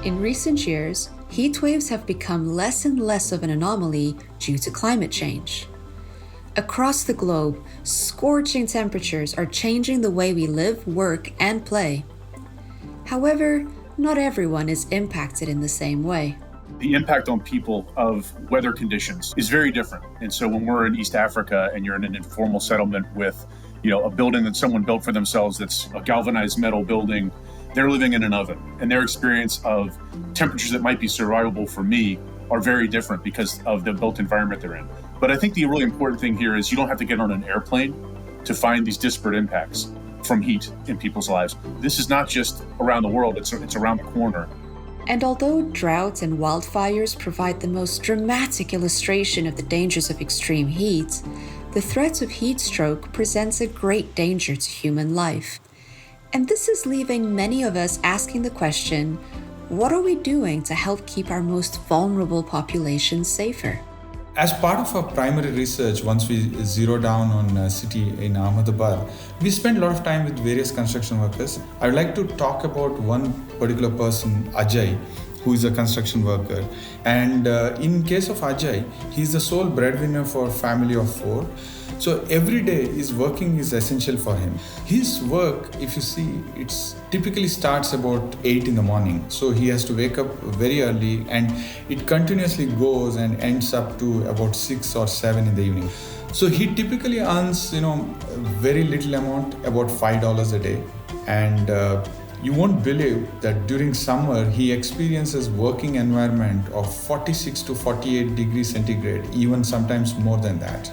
In recent years, heat waves have become less and less of an anomaly due to climate change. Across the globe, scorching temperatures are changing the way we live, work, and play. However, not everyone is impacted in the same way. The impact on people of weather conditions is very different. And so when we're in East Africa and you're in an informal settlement with, a building that someone built for themselves that's a galvanized metal building, they're living in an oven. And their experience of temperatures that might be survivable for me are very different because of the built environment they're in. But I think the really important thing here is you don't have to get on an airplane to find these disparate impacts from heat in people's lives. This is not just around the world, it's around the corner. And although droughts and wildfires provide the most dramatic illustration of the dangers of extreme heat, the threat of heat stroke presents a great danger to human life. And this is leaving many of us asking the question, what are we doing to help keep our most vulnerable populations safer? As part of our primary research, once we zero down on a city in Ahmedabad, we spent a lot of time with various construction workers. I would like to talk about one particular person, Ajay, who is a construction worker. And in case of Ajay, he's the sole breadwinner for a family of 4. So every day his working is essential for him. His work, if you see, it typically starts about 8 in the morning. So he has to wake up very early and it continuously goes and ends up to about 6 or 7 in the evening. So he typically earns, very little amount, about $5 a day. And you won't believe that during summer, he experiences working environment of 46 to 48 degrees centigrade, even sometimes more than that.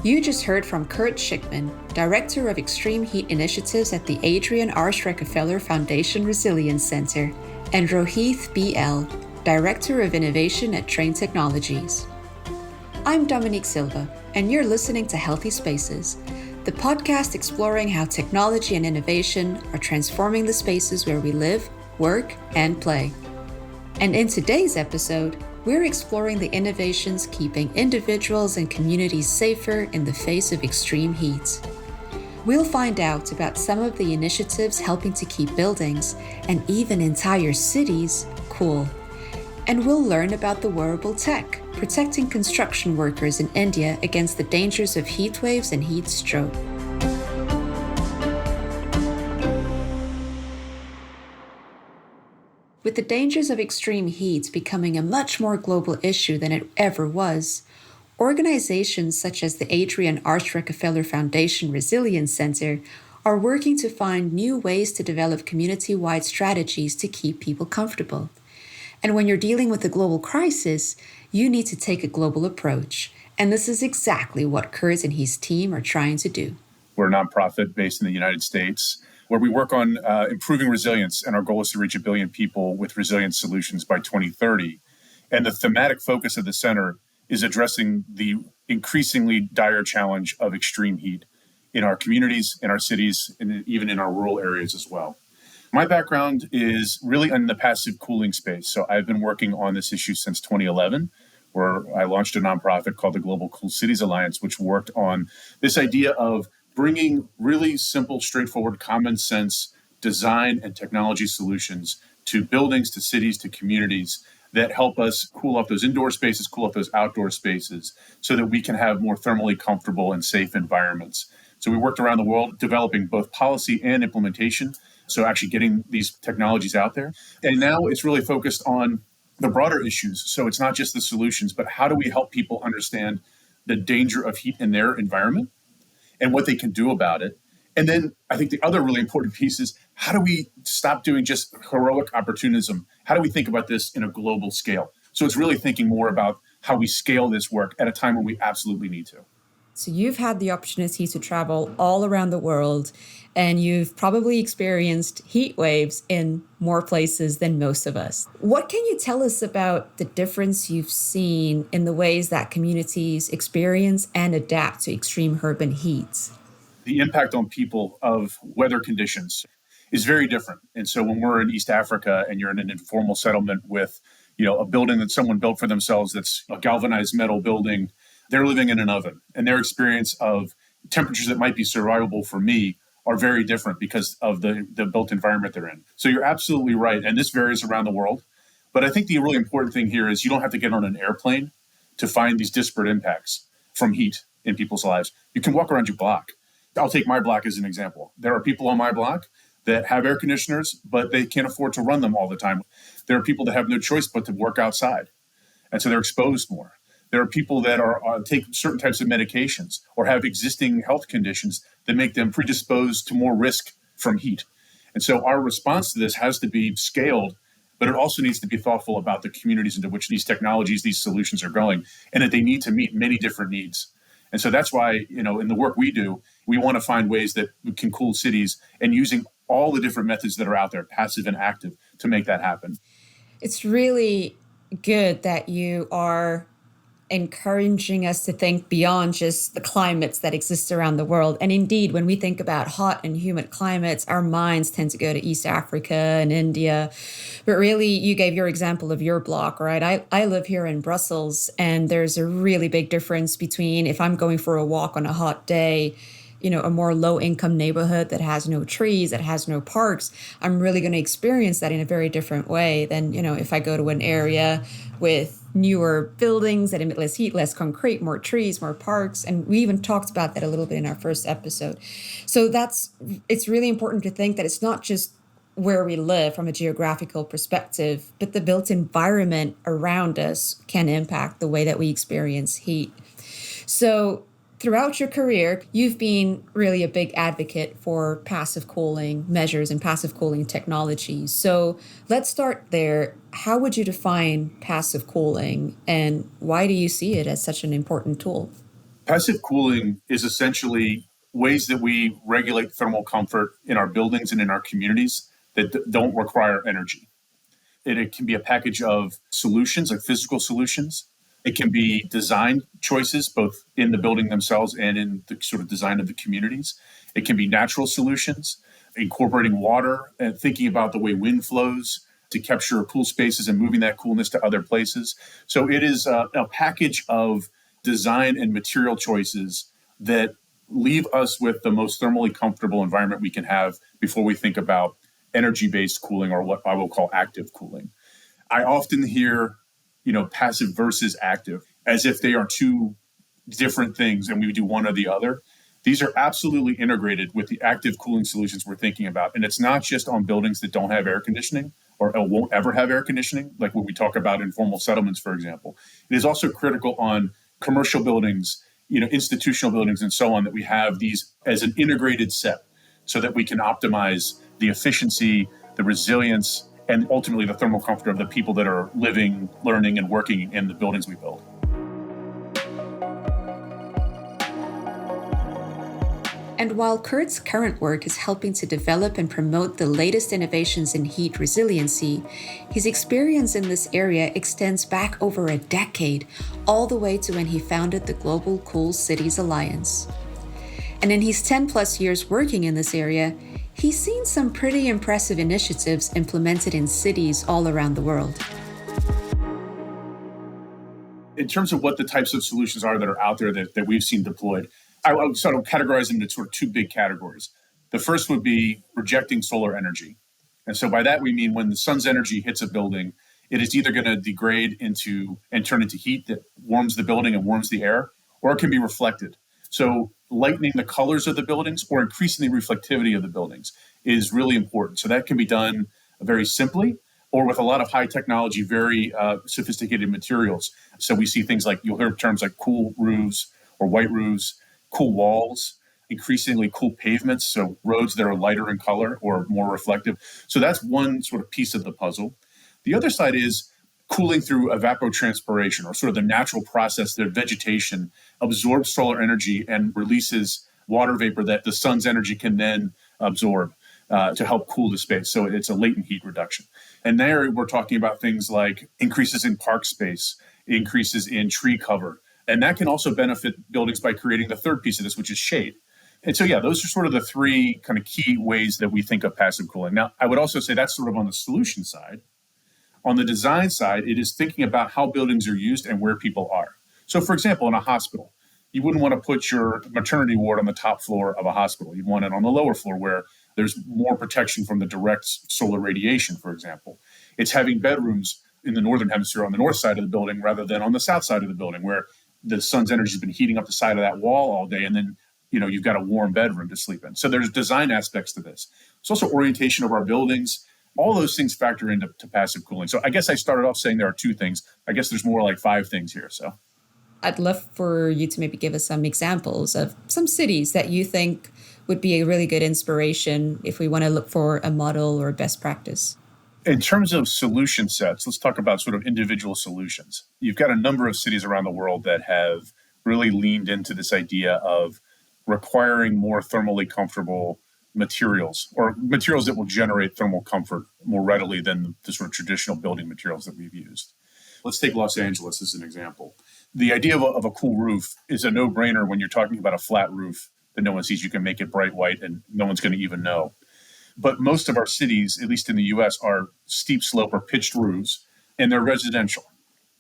You just heard from Kurt Schickman, Director of Extreme Heat Initiatives at the Adrienne Arsht-Rockefeller Foundation Resilience Center, and Rohith B.L., Director of Innovation at Trane Technologies. I'm Dominique Silva, and you're listening to Healthy Spaces, the podcast exploring how technology and innovation are transforming the spaces where we live, work, and play. And in today's episode, we're exploring the innovations keeping individuals and communities safer in the face of extreme heat. We'll find out about some of the initiatives helping to keep buildings, and even entire cities, cool. And we'll learn about the wearable tech protecting construction workers in India against the dangers of heat waves and heat stroke. With the dangers of extreme heat becoming a much more global issue than it ever was, organizations such as the Adrienne Arsht-Rockefeller Foundation Resilience Center are working to find new ways to develop community-wide strategies to keep people comfortable. And when you're dealing with a global crisis, you need to take a global approach. And this is exactly what Kurt and his team are trying to do. We're a nonprofit based in the United States, where we work on improving resilience, and our goal is to reach 1 billion people with resilience solutions by 2030. And the thematic focus of the center is addressing the increasingly dire challenge of extreme heat in our communities, in our cities, and even in our rural areas as well. My background is really in the passive cooling space. So I've been working on this issue since 2011, where I launched a nonprofit called the Global Cool Cities Alliance, which worked on this idea of bringing really simple, straightforward, common sense design and technology solutions to buildings, to cities, to communities that help us cool off those indoor spaces, cool off those outdoor spaces, so that we can have more thermally comfortable and safe environments. So we worked around the world developing both policy and implementation, so actually getting these technologies out there. And now it's really focused on the broader issues. So it's not just the solutions, but how do we help people understand the danger of heat in their environment and what they can do about it. And then I think the other really important piece is, how do we stop doing just heroic opportunism? How do we think about this in a global scale? So it's really thinking more about how we scale this work at a time when we absolutely need to. So you've had the opportunity to travel all around the world, and you've probably experienced heat waves in more places than most of us. What can you tell us about the difference you've seen in the ways that communities experience and adapt to extreme urban heat? The impact on people of weather conditions is very different. And so when we're in East Africa and you're in an informal settlement with, a building that someone built for themselves that's a galvanized metal building, they're living in an oven, and their experience of temperatures that might be survivable for me are very different because of the built environment they're in. So you're absolutely right. And this varies around the world. But I think the really important thing here is you don't have to get on an airplane to find these disparate impacts from heat in people's lives. You can walk around your block. I'll take my block as an example. There are people on my block that have air conditioners, but they can't afford to run them all the time. There are people that have no choice but to work outside. And so they're exposed more. There are people that are take certain types of medications or have existing health conditions that make them predisposed to more risk from heat. And so our response to this has to be scaled, but it also needs to be thoughtful about the communities into which these technologies, these solutions are going, and that they need to meet many different needs. And so that's why, in the work we do, we want to find ways that we can cool cities and using all the different methods that are out there, passive and active, to make that happen. It's really good that you are encouraging us to think beyond just the climates that exist around the world. And indeed, when we think about hot and humid climates, our minds tend to go to East Africa and India. But really, you gave your example of your block, right? I live here in Brussels, and there's a really big difference between if I'm going for a walk on a hot day, a more low-income neighborhood that has no trees, that has no parks, I'm really going to experience that in a very different way than, if I go to an area with newer buildings that emit less heat, less concrete, more trees, more parks. And we even talked about that a little bit in our first episode. So it's really important to think that it's not just where we live from a geographical perspective, but the built environment around us can impact the way that we experience heat. So throughout your career, you've been really a big advocate for passive cooling measures and passive cooling technologies. So let's start there. How would you define passive cooling, and why do you see it as such an important tool? Passive cooling is essentially ways that we regulate thermal comfort in our buildings and in our communities that don't require energy. It can be a package of solutions, like physical solutions. It can be design choices, both in the building themselves and in the sort of design of the communities. It can be natural solutions, incorporating water and thinking about the way wind flows to capture cool spaces and moving that coolness to other places. So it is a package of design and material choices that leave us with the most thermally comfortable environment we can have before we think about energy-based cooling, or what I will call active cooling. I often hear passive versus active, as if they are two different things and we do one or the other. These are absolutely integrated with the active cooling solutions we're thinking about. And it's not just on buildings that don't have air conditioning or won't ever have air conditioning, like what we talk about in formal settlements, for example. It is also critical on commercial buildings, institutional buildings and so on, that we have these as an integrated set so that we can optimize the efficiency, the resilience, and ultimately the thermal comfort of the people that are living, learning, and working in the buildings we build. And while Kurt's current work is helping to develop and promote the latest innovations in heat resiliency, his experience in this area extends back over a decade, all the way to when he founded the Global Cool Cities Alliance. And in his 10 plus years working in this area, he's seen some pretty impressive initiatives implemented in cities all around the world. In terms of what the types of solutions are that are out there that we've seen deployed, I would sort of categorize them into sort of two big categories. The first would be rejecting solar energy. And so by that, we mean when the sun's energy hits a building, it is either going to degrade into and turn into heat that warms the building and warms the air, or it can be reflected. So lightening the colors of the buildings or increasing the reflectivity of the buildings is really important. So that can be done very simply or with a lot of high technology, very sophisticated materials. So we see things like, you'll hear terms like cool roofs or white roofs, cool walls, increasingly cool pavements, so roads that are lighter in color or more reflective. So that's one sort of piece of the puzzle. The other side is cooling through evapotranspiration, or sort of the natural process that vegetation absorbs solar energy and releases water vapor that the sun's energy can then absorb to help cool the space. So it's a latent heat reduction. And there we're talking about things like increases in park space, increases in tree cover. And that can also benefit buildings by creating the third piece of this, which is shade. And so, yeah, those are sort of the three kind of key ways that we think of passive cooling. Now, I would also say that's sort of on the solution side. On the design side, it is thinking about how buildings are used and where people are. So, for example, in a hospital, You wouldn't want to put your maternity ward on the top floor of a hospital. You'd want it on the lower floor where there's more protection from the direct solar radiation, for example. It's having bedrooms in the northern hemisphere on the north side of the building rather than on the south side of the building where the sun's energy has been heating up the side of that wall all day, and then you've got a warm bedroom to sleep in. So there's design aspects to this. It's also orientation of our buildings. All those things factor into passive cooling. So I guess I started off saying there are two things. I guess there's more like five things here. So I'd love for you to maybe give us some examples of some cities that you think would be a really good inspiration if we want to look for a model or a best practice. In terms of solution sets, let's talk about sort of individual solutions. You've got a number of cities around the world that have really leaned into this idea of requiring more thermally comfortable materials or materials that will generate thermal comfort more readily than the sort of traditional building materials that we've used. Let's take Los Angeles as an example. The idea of a cool roof is a no-brainer when you're talking about a flat roof that no one sees. You can make it bright white and no one's going to even know. But most of our cities, at least in the US, are steep slope or pitched roofs, and they're residential.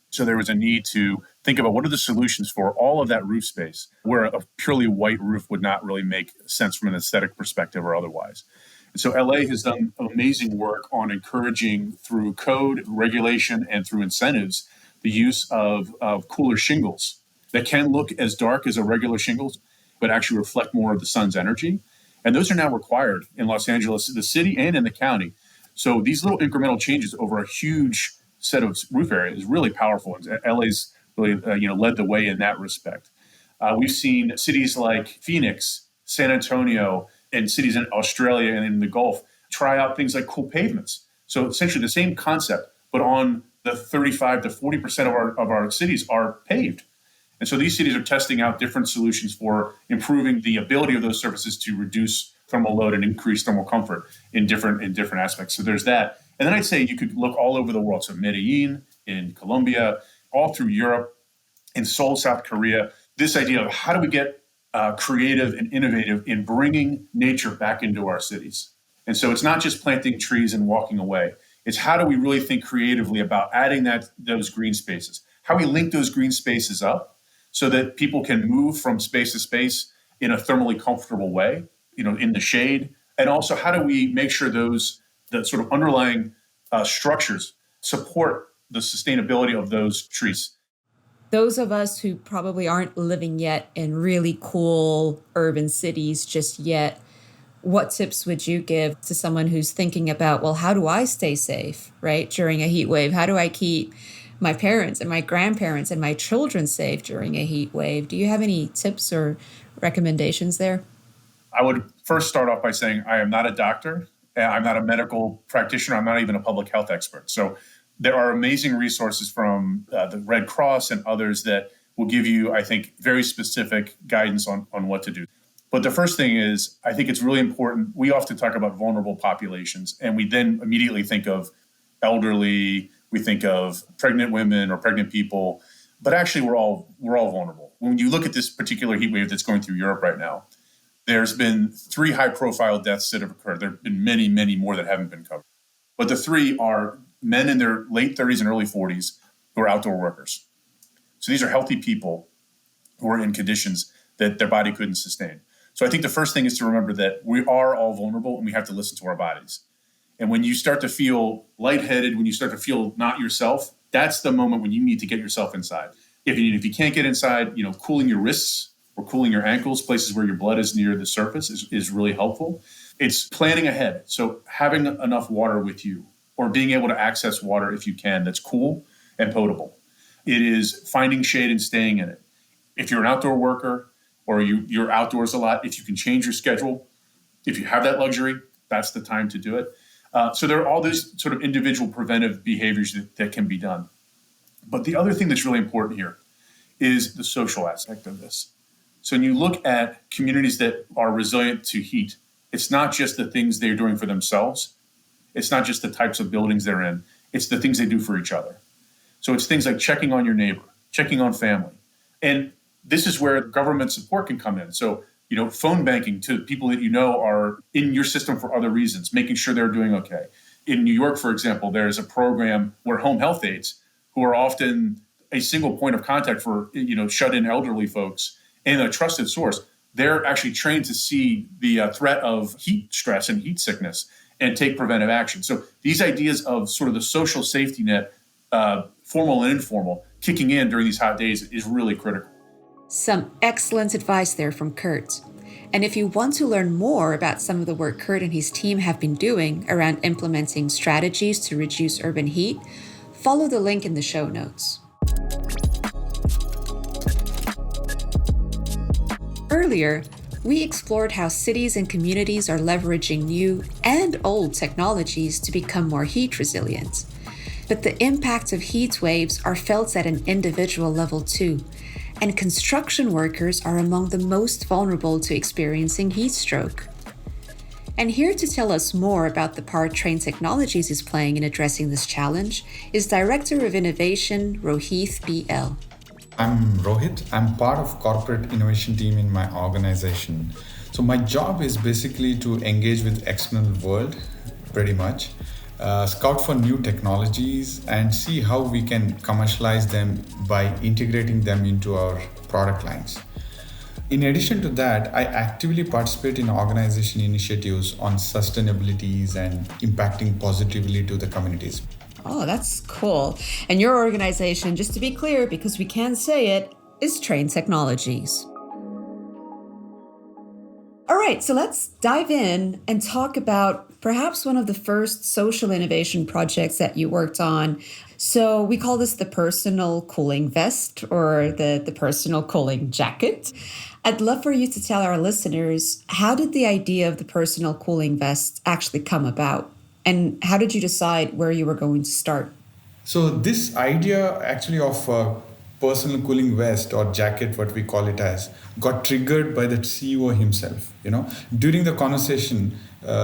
So there was a need to think about what are the solutions for all of that roof space where a purely white roof would not really make sense from an aesthetic perspective or otherwise. And so LA has done amazing work on encouraging through code, regulation, and through incentives, the use of cooler shingles that can look as dark as a regular shingles, but actually reflect more of the sun's energy. And those are now required in Los Angeles, the city and in the county. So these little incremental changes over a huge set of roof area is really powerful. And LA's really led the way in that respect. We've seen cities like Phoenix, San Antonio, and cities in Australia and in the Gulf try out things like cool pavements. So essentially the same concept, but on the 35 to 40% of our cities are paved. And so these cities are testing out different solutions for improving the ability of those surfaces to reduce thermal load and increase thermal comfort in different aspects. So there's that. And then I'd say you could look all over the world. So Medellin, in Colombia, all through Europe, in Seoul, South Korea, this idea of how do we get creative and innovative in bringing nature back into our cities. And so it's not just planting trees and walking away. It's how do we really think creatively about adding those green spaces? How we link those green spaces up so that people can move from space to space in a thermally comfortable way, in the shade. And also, how do we make sure the sort of underlying structures support the sustainability of those trees? Those of us who probably aren't living yet in really cool urban cities just yet, what tips would you give to someone who's thinking about, well, how do I stay safe, right, during a heat wave? How do I keep my parents and my grandparents and my children safe during a heat wave? Do you have any tips or recommendations there? I would first start off by saying I am not a doctor. I'm not a medical practitioner. I'm not even a public health expert. So there are amazing resources from the Red Cross and others that will give you, I think, very specific guidance on what to do. But the first thing is, I think it's really important. We often talk about vulnerable populations, and we then immediately think of elderly, we think of pregnant women or pregnant people, but actually we're all vulnerable. When you look at this particular heat wave that's going through Europe right now, there's been 3 high-profile deaths that have occurred. There have been many, many more that haven't been covered. But the 3 are men in their late 30s and early 40s who are outdoor workers. So these are healthy people who are in conditions that their body couldn't sustain. So I think the first thing is to remember that we are all vulnerable and we have to listen to our bodies. And when you start to feel lightheaded, when you start to feel not yourself, that's the moment when you need to get yourself inside. If you can't get inside, cooling your wrists or cooling your ankles, places where your blood is near the surface is really helpful. It's planning ahead. So having enough water with you or being able to access water if you can that's cool and potable. It is finding shade and staying in it. If you're an outdoor worker or you're outdoors a lot, if you can change your schedule, if you have that luxury, that's the time to do it. So there are all these sort of individual preventive behaviors that can be done. But the other thing that's really important here is the social aspect of this. So when you look at communities that are resilient to heat, it's not just the things they're doing for themselves. It's not just the types of buildings they're in. It's the things they do for each other. So it's things like checking on your neighbor, checking on family. And this is where government support can come in. So, phone banking to people that are in your system for other reasons, making sure they're doing okay. In New York, for example, there's a program where home health aides, who are often a single point of contact for, shut-in elderly folks, and a trusted source, they're actually trained to see the threat of heat stress and heat sickness and take preventive action. So these ideas of sort of the social safety net, formal and informal, kicking in during these hot days is really critical. Some excellent advice there from Kurt. And if you want to learn more about some of the work Kurt and his team have been doing around implementing strategies to reduce urban heat, follow the link in the show notes. Earlier, we explored how cities and communities are leveraging new and old technologies to become more heat resilient. But the impact of heat waves are felt at an individual level too, and construction workers are among the most vulnerable to experiencing heat stroke. And here to tell us more about the part Trane Technologies is playing in addressing this challenge is Director of Innovation, Rohith B.L. I'm Rohith. I'm part of corporate innovation team in my organization. So my job is basically to engage with external world, pretty much, scout for new technologies and see how we can commercialize them by integrating them into our product lines. In addition to that, I actively participate in organization initiatives on sustainabilities and impacting positively to the communities. Oh, that's cool. And your organization, just to be clear, because we can say it, is Trane Technologies. All right, so let's dive in and talk about perhaps one of the first social innovation projects that you worked on. So we call this the personal cooling vest or the personal cooling jacket. I'd love for you to tell our listeners, how did the idea of the personal cooling vest actually come about? And how did you decide where you were going to start? So this idea actually of personal cooling vest or jacket, what we call it as, got triggered by the CEO himself. During the conversation,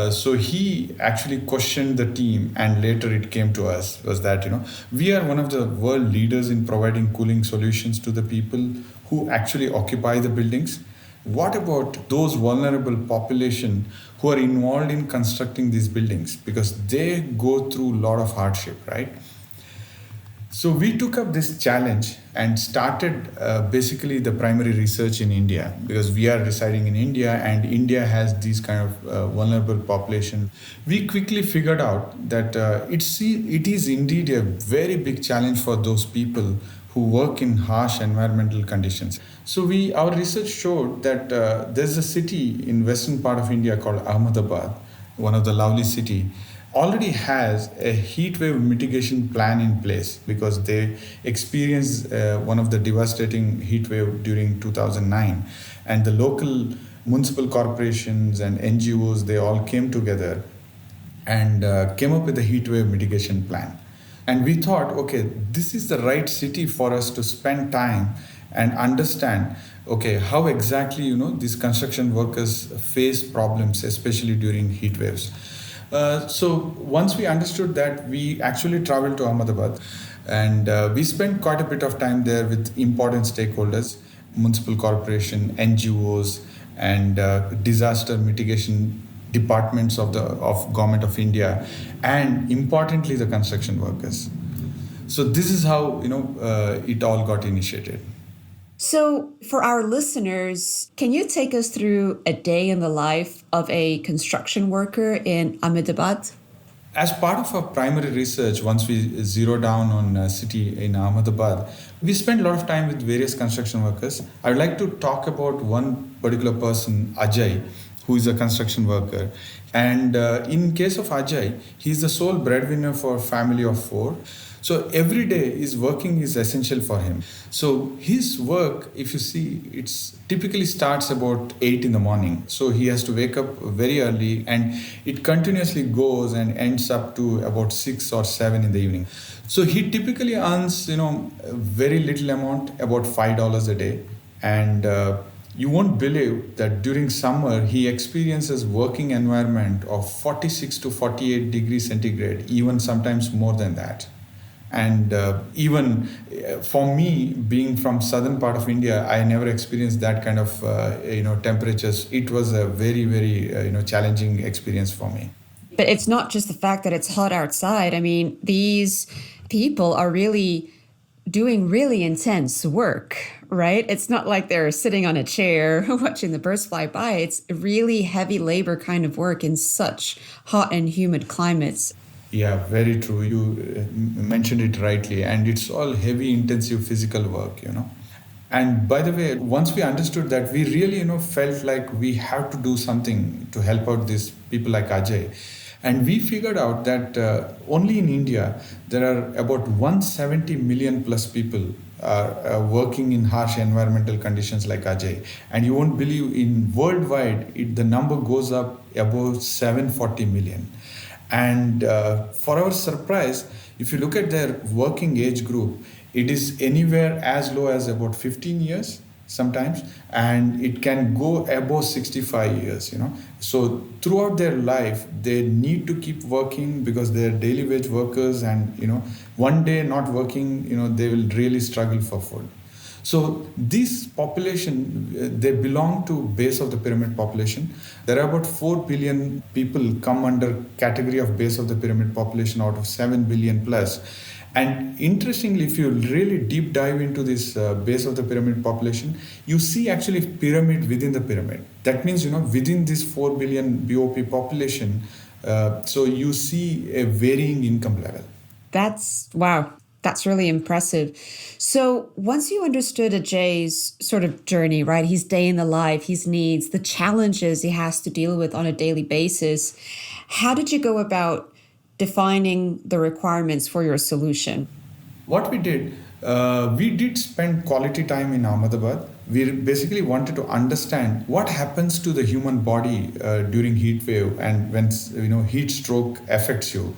so he actually questioned the team, and later it came to us was that we are one of the world leaders in providing cooling solutions to the people who actually occupy the buildings. What about those vulnerable population who are involved in constructing these buildings, because they go through a lot of hardship, right? So we took up this challenge and started basically the primary research in India, because we are residing in India and India has these kind of vulnerable population. We quickly figured out that it is indeed a very big challenge for those people who work in harsh environmental conditions. So our research showed that there's a city in western part of India called Ahmedabad, one of the lovely city, already has a heat wave mitigation plan in place because they experienced one of the devastating heat wave during 2009. And the local municipal corporations and NGOs, they all came together and came up with a heat wave mitigation plan. And we thought, okay, this is the right city for us to spend time and understand, okay, how exactly, these construction workers face problems, especially during heat waves. So once we understood that, we actually traveled to Ahmedabad and we spent quite a bit of time there with important stakeholders, municipal corporation, NGOs, and disaster mitigation departments of Government of India, and importantly the construction workers. So this is how it all got initiated. So for our listeners, can you take us through a day in the life of a construction worker in Ahmedabad? As part of our primary research, once we zero down on a city in Ahmedabad, we spent a lot of time with various construction workers. I would like to talk about one particular person, Ajay, who is a construction worker. And in case of Ajay, he is the sole breadwinner for a family of 4. So every day his working is essential for him. So his work, if you see, it's typically starts about 8 in the morning. So he has to wake up very early and it continuously goes and ends up to about 6 or 7 in the evening. So he typically earns, a very little amount, about $5 a day. And you won't believe that during summer, he experiences working environment of 46 to 48 degrees centigrade, even sometimes more than that. And even for me, being from southern part of India, I never experienced that kind of temperatures. It was a very, very challenging experience for me. But it's not just the fact that it's hot outside. I mean, these people are really doing really intense work, right? It's not like they're sitting on a chair watching the birds fly by. It's really heavy labor kind of work in such hot and humid climates. Yeah, very true. You mentioned it rightly, and it's all heavy, intensive physical work. And by the way, once we understood that, we really, felt like we have to do something to help out these people like Ajay. And we figured out that only in India, there are about 170 million plus people are working in harsh environmental conditions like Ajay. And you won't believe, in worldwide, the number goes up above 740 million. And for our surprise, if you look at their working age group, it is anywhere as low as about 15 years sometimes, and it can go above 65 years. So throughout their life, they need to keep working because they're daily wage workers, and one day not working, they will really struggle for food. So this population, they belong to base of the pyramid population. There are about 4 billion people come under category of base of the pyramid population out of 7 billion plus. And interestingly, if you really deep dive into this base of the pyramid population, you see actually pyramid within the pyramid. That means, within this 4 billion BOP population, so you see a varying income level. Wow. That's really impressive. So once you understood Ajay's sort of journey, right, his day in the life, his needs, the challenges he has to deal with on a daily basis, how did you go about defining the requirements for your solution? What we did spend quality time in Ahmedabad. We basically wanted to understand what happens to the human body during heat wave and when heat stroke affects you.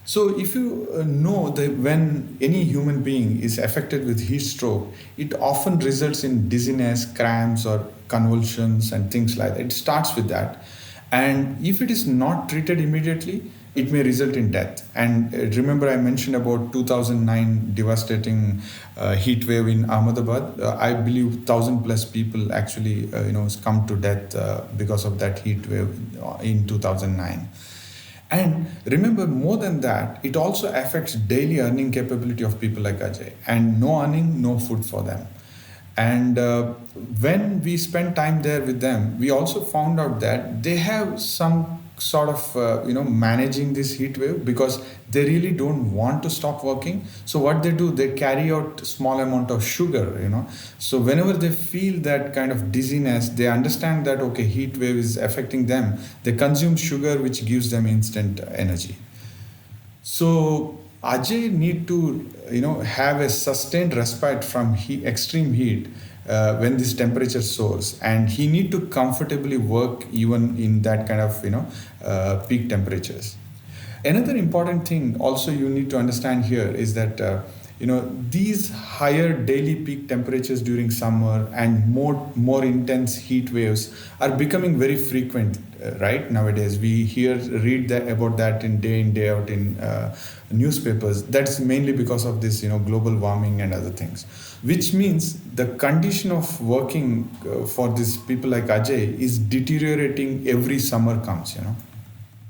So if you know that when any human being is affected with heat stroke, it often results in dizziness, cramps, or convulsions and things like that. It starts with that. And if it is not treated immediately, it may result in death. And remember, I mentioned about 2009 devastating heat wave in Ahmedabad. I believe 1,000 plus people actually come to death because of that heat wave in 2009. And remember, more than that, it also affects daily earning capability of people like Ajay. And no earning, no food for them. And when we spent time there with them, we also found out that they have some sort of managing this heat wave because they really don't want to stop working. So what they do, they carry out small amount of sugar. So whenever they feel that kind of dizziness, they understand that okay, heat wave is affecting them, they consume sugar, which gives them instant energy. So Ajay need to have a sustained respite from extreme heat when this temperature soars, and he need to comfortably work even in that kind of peak temperatures. Another important thing also you need to understand here is that these higher daily peak temperatures during summer and more intense heat waves are becoming very frequent right nowadays. We read about that in day out in newspapers. That's mainly because of this global warming and other things, which means the condition of working for these people like Ajay is deteriorating every summer comes.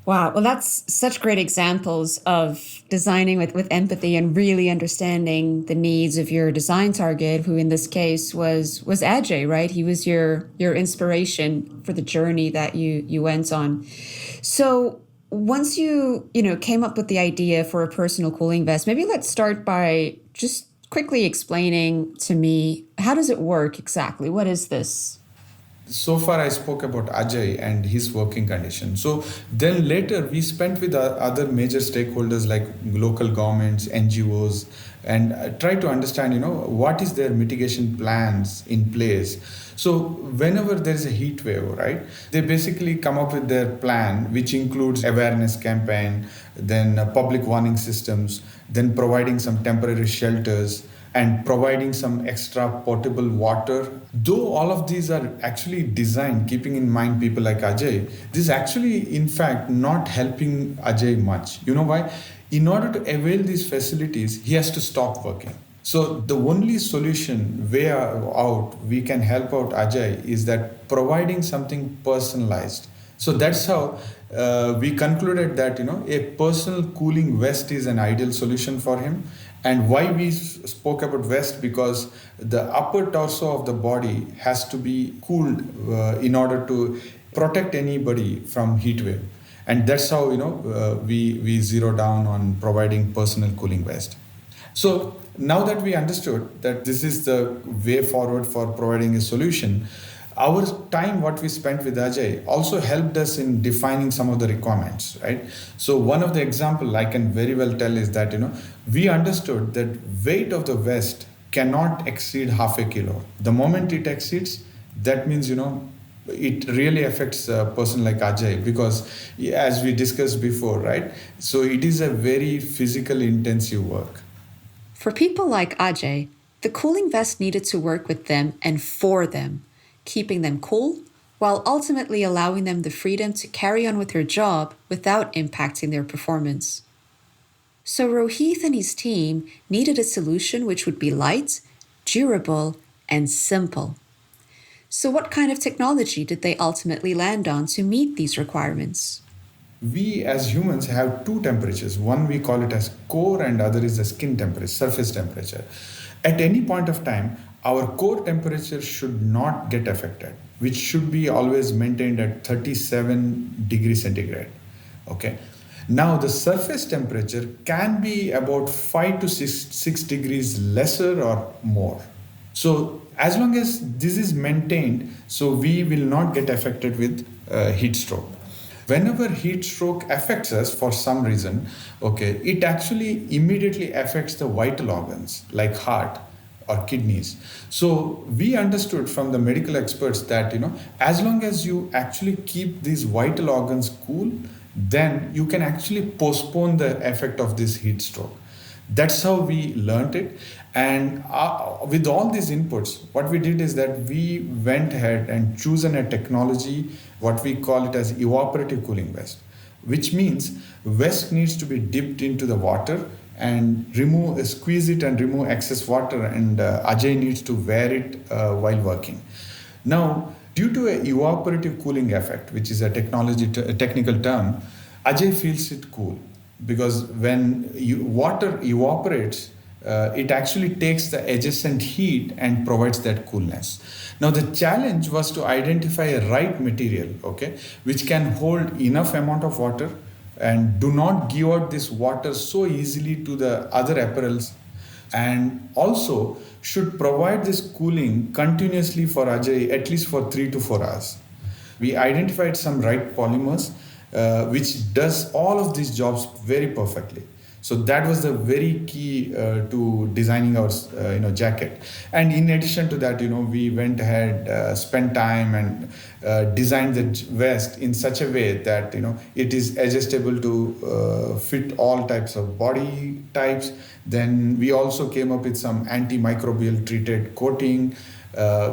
Wow. Well, that's such great examples of designing with empathy and really understanding the needs of your design target, who in this case was Ajay, right? He was your inspiration for the journey that you went on. So once you came up with the idea for a personal cooling vest, maybe let's start by just quickly explaining to me, how does it work exactly? What is this? So far I spoke about Ajay and his working condition. So then later we spent with other major stakeholders like local governments, NGOs, and try to understand, what is their mitigation plans in place. So whenever there is a heat wave, right, they basically come up with their plan, which includes awareness campaign, then public warning systems, then providing some temporary shelters, and providing some extra potable water. Though all of these are actually designed keeping in mind people like Ajay, this is actually in fact not helping Ajay much. You know why? In order to avail these facilities, he has to stop working. So the only solution, way out, we can help out Ajay is that providing something personalized. So that's how we concluded that a personal cooling vest is an ideal solution for him, And why we spoke about vest, because the upper torso of the body has to be cooled in order to protect anybody from heat wave. And that's how we zero down on providing personal cooling vest. So now that we understood that this is the way forward for providing a solution, our time what we spent with Ajay also helped us in defining some of the requirements, right? So one of the example I can very well tell is that we understood that weight of the vest cannot exceed half a kilo. The moment it exceeds, that means it really affects a person like Ajay, because as we discussed before, right? So it is a very physical intensive work. For people like Ajay, the cooling vest needed to work with them and for them, keeping them cool while ultimately allowing them the freedom to carry on with their job without impacting their performance. So Rohith and his team needed a solution which would be light, durable, and simple. So what kind of technology did they ultimately land on to meet these requirements? We as humans have two temperatures. One we call it as core, and other is the skin temperature, surface temperature. At any point of time, our core temperature should not get affected, which should be always maintained at 37 degrees centigrade. Okay. Now the surface temperature can be about 5 to 6 degrees lesser or more. So as long as this is maintained, so we will not get affected with heat stroke. Whenever heat stroke affects us for some reason, okay, it actually immediately affects the vital organs like heart or kidneys. So we understood from the medical experts that as long as you actually keep these vital organs cool, then you can actually postpone the effect of this heat stroke. That's how we learned it. And with all these inputs, what we did is that we went ahead and chosen a technology, what we call it as evaporative cooling vest, which means vest needs to be dipped into the water and squeeze it and remove excess water, and Ajay needs to wear it while working. Now, due to a evaporative cooling effect, which is a technical term, Ajay feels it cool, because when water evaporates, it actually takes the adjacent heat and provides that coolness. Now the challenge was to identify a right material, okay, which can hold enough amount of water and do not give out this water so easily to the other apparels, and also should provide this cooling continuously for Ajay at least for 3 to 4 hours. We identified some right polymers which does all of these jobs very perfectly. So that was the very key to designing our jacket. And in addition to that, we went ahead, spent time and designed the vest in such a way that it is adjustable to fit all types of body types. Then we also came up with some antimicrobial treated coating,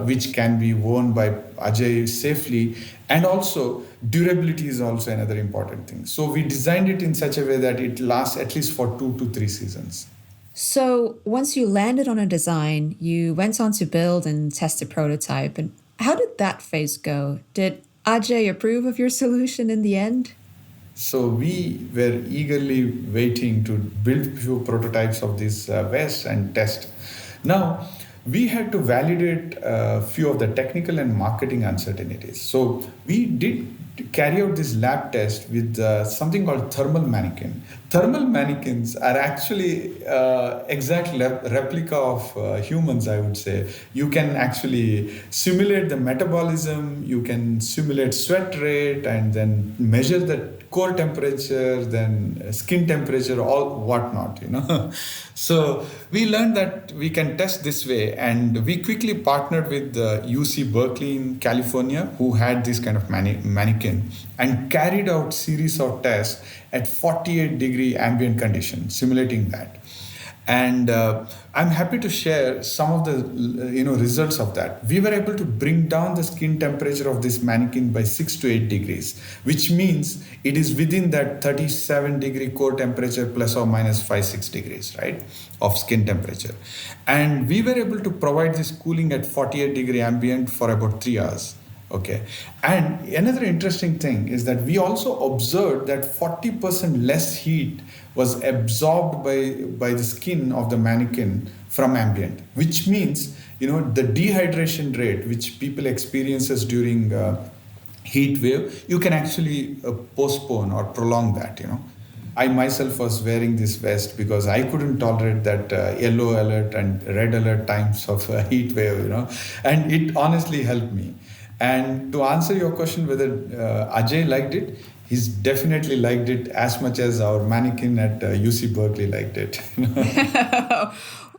which can be worn by Ajay safely. And also durability is also another important thing. So we designed it in such a way that it lasts at least for 2 to 3 seasons. So once you landed on a design, you went on to build and test a prototype. And how did that phase go? Did Ajay approve of your solution in the end? So we were eagerly waiting to build a few prototypes of this vest and test. Now, we had to validate a few of the technical and marketing uncertainties. So we did carry out this lab test with something called thermal mannequin. Thermal mannequins are actually exact replica of humans, I would say. You can actually simulate the metabolism, you can simulate sweat rate, and then measure the core temperature, then skin temperature, all whatnot, So we learned that we can test this way, and we quickly partnered with UC Berkeley in California, who had this kind of mannequin, and carried out series of tests at 48-degree ambient conditions, simulating that. And I'm happy to share some of the results of that. We were able to bring down the skin temperature of this mannequin by 6 to 8 degrees, which means it is within that 37-degree core temperature plus or minus 5-6 degrees, right, of skin temperature. And we were able to provide this cooling at 48-degree ambient for about 3 hours. Okay. And another interesting thing is that we also observed that 40% less heat was absorbed by the skin of the mannequin from ambient, which means, the dehydration rate which people experiences during heat wave, you can actually postpone or prolong that. I myself was wearing this vest because I couldn't tolerate that yellow alert and red alert times of heat wave, and it honestly helped me. And to answer your question whether Ajay liked it, he's definitely liked it as much as our mannequin at UC Berkeley liked it.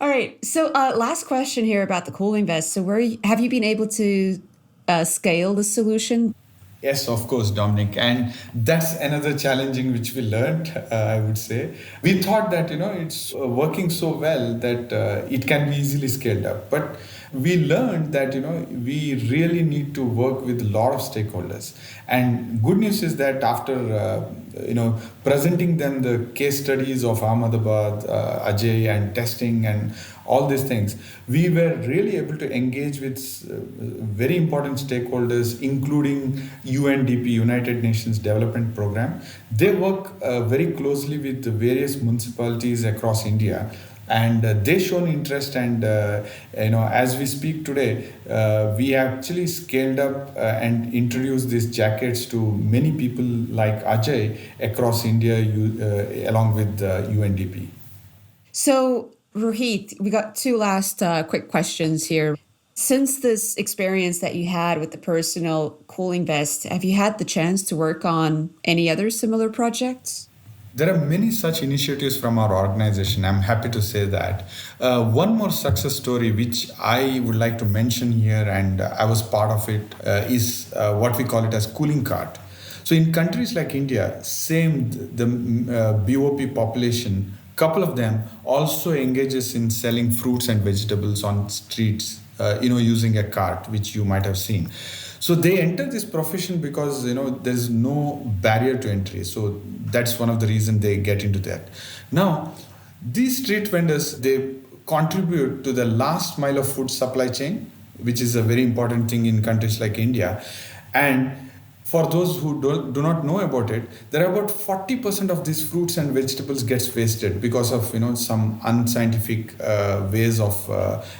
All right. So last question here about the cooling vest. So have you been able to scale the solution? Yes, of course, Dominic. And that's another challenging which we learned, I would say. We thought that, it's working so well that it can be easily scaled up. But we learned that, we really need to work with a lot of stakeholders. And good news is that after, presenting them the case studies of Ahmedabad, Ajay, and testing and all these things, we were really able to engage with very important stakeholders, including UNDP, United Nations Development Program. They work very closely with the various municipalities across India. And they shown interest, and as we speak today, we actually scaled up and introduced these jackets to many people like Ajay across India, along with UNDP. So, Rohith, we got two last quick questions here. Since this experience that you had with the personal cooling vest, have you had the chance to work on any other similar projects? There are many such initiatives from our organization. I'm happy to say that. One more success story which I would like to mention here, and I was part of it, is what we call it as cooling cart. So in countries like India, the BOP population, couple of them also engages in selling fruits and vegetables on streets, using a cart, which you might have seen. So they enter this profession because, there's no barrier to entry. So that's one of the reasons they get into that. Now, these street vendors, they contribute to the last mile of food supply chain, which is a very important thing in countries like India. And for those who do not know about it, there are about 40% of these fruits and vegetables gets wasted because of some unscientific ways of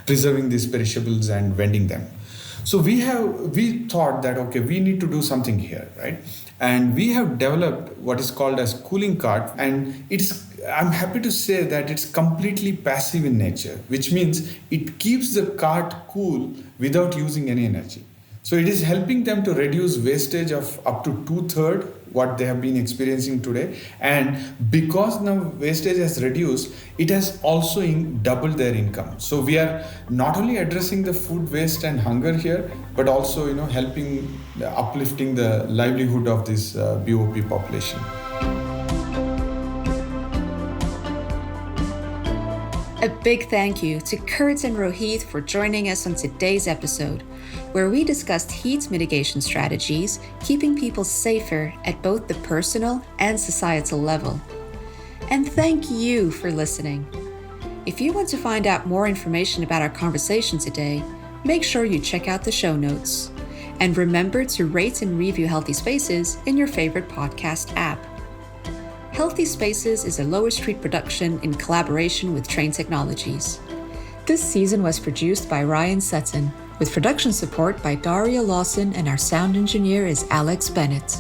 preserving these perishables and vending them. So we thought that, okay, we need to do something here, right? And we have developed what is called as cooling cart, and I'm happy to say that it's completely passive in nature, which means it keeps the cart cool without using any energy. So it is helping them to reduce wastage of up to 2/3 what they have been experiencing today. And because now wastage has reduced, it has also doubled their income. So we are not only addressing the food waste and hunger here, but also helping uplifting the livelihood of this BOP population. A big thank you to Kurt and Rohith for joining us on today's episode, where we discussed heat mitigation strategies, keeping people safer at both the personal and societal level. And thank you for listening. If you want to find out more information about our conversation today, make sure you check out the show notes. And remember to rate and review Healthy Spaces in your favorite podcast app. Healthy Spaces is a Lower Street production in collaboration with Trane Technologies. This season was produced by Ryan Sutton, with production support by Daria Lawson, and our sound engineer is Alex Bennett.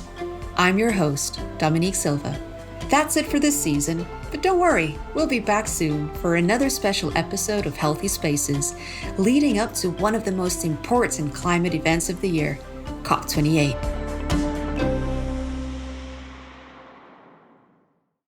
I'm your host, Dominique Silva. That's it for this season, but don't worry, we'll be back soon for another special episode of Healthy Spaces, leading up to one of the most important climate events of the year, COP28.